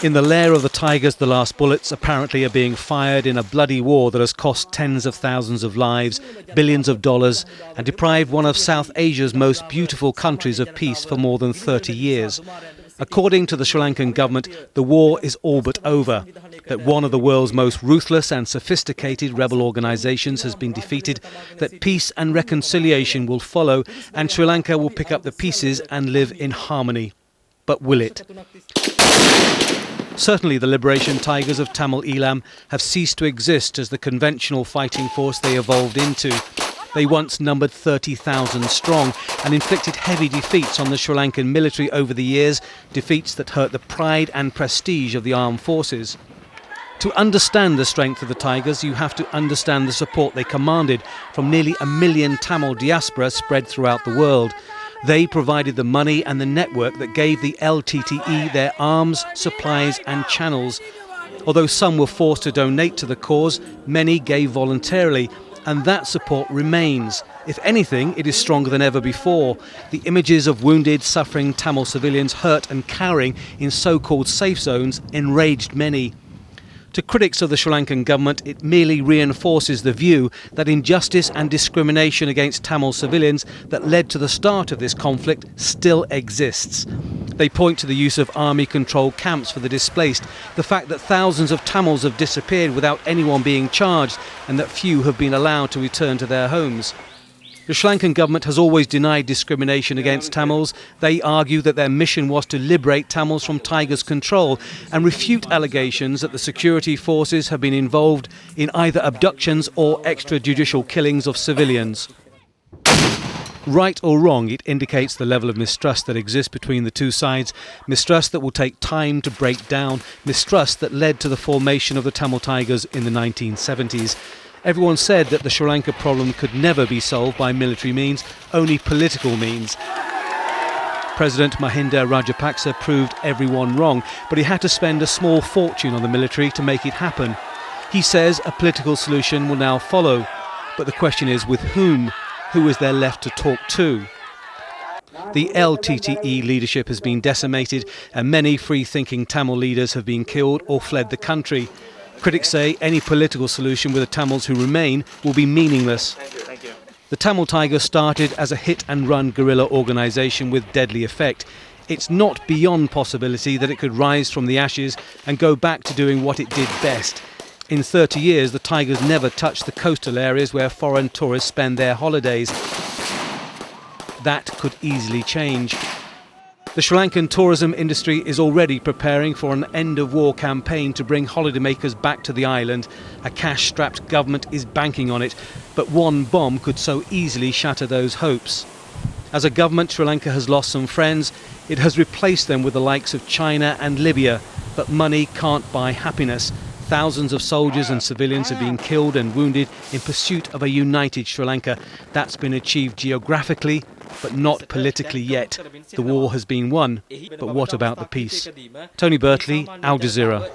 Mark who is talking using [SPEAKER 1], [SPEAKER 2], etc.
[SPEAKER 1] In the lair of the tigers, the last bullets apparently are being fired in a bloody war that has cost tens of thousands of lives, billions of dollars, and deprived one of South Asia's most beautiful countries of peace for more than 30 years. According to the Sri Lankan government, the war is all but over, that one of the world's most ruthless and sophisticated rebel organisations has been defeated, that peace and reconciliation will follow, and Sri Lanka will pick up the pieces and live in harmony. But will it? Certainly the Liberation Tigers of Tamil Eelam have ceased to exist as the conventional fighting force they evolved into. They once numbered 30,000 strong and inflicted heavy defeats on the Sri Lankan military over the years, defeats that hurt the pride and prestige of the armed forces. To understand the strength of the Tigers, you have to understand the support they commanded from nearly 1 million Tamil diaspora spread throughout the world. They provided the money and the network that gave the LTTE their arms, supplies and channels. Although some were forced to donate to the cause, many gave voluntarily, and that support remains. If anything, it is stronger than ever before. The images of wounded, suffering Tamil civilians hurt and cowering in so-called safe zones enraged many. To critics of the Sri Lankan government, it merely reinforces the view that injustice and discrimination against Tamil civilians that led to the start of this conflict still exists. They point to the use of army-controlled camps for the displaced, the fact that thousands of Tamils have disappeared without anyone being charged, and that few have been allowed to return to their homes. The Sri Lankan government has always denied discrimination against Tamils. They argue that their mission was to liberate Tamils from Tigers' control and refute allegations that the security forces have been involved in either abductions or extrajudicial killings of civilians. Right or wrong, it indicates the level of mistrust that exists between the two sides, mistrust that will take time to break down, mistrust that led to the formation of the Tamil Tigers in the 1970s. Everyone said that the Sri Lanka problem could never be solved by military means, only political means. President Mahinda Rajapaksa proved everyone wrong, but he had to spend a small fortune on the military to make it happen. He says a political solution will now follow, but the question is with whom? Who is there left to talk to? The LTTE leadership has been decimated and many free-thinking Tamil leaders have been killed or fled the country. Critics say any political solution with the Tamils who remain will be meaningless.
[SPEAKER 2] Thank you.
[SPEAKER 1] The Tamil Tigers started as a hit-and-run guerrilla organisation with deadly effect. It's not beyond possibility that it could rise from the ashes and go back to doing what it did best. In 30 years, the Tigers never touched the coastal areas where foreign tourists spend their holidays. That could easily change. The Sri Lankan tourism industry is already preparing for an end-of-war campaign to bring holidaymakers back to the island. A cash-strapped government is banking on it, but one bomb could so easily shatter those hopes. As a government, Sri Lanka has lost some friends. It has replaced them with the likes of China and Libya, but money can't buy happiness. Thousands of soldiers and civilians have been killed and wounded in pursuit of a united Sri Lanka. That's been achieved geographically, but not politically yet. The war has been won, but what about the peace? Tony Birtley, Al Jazeera.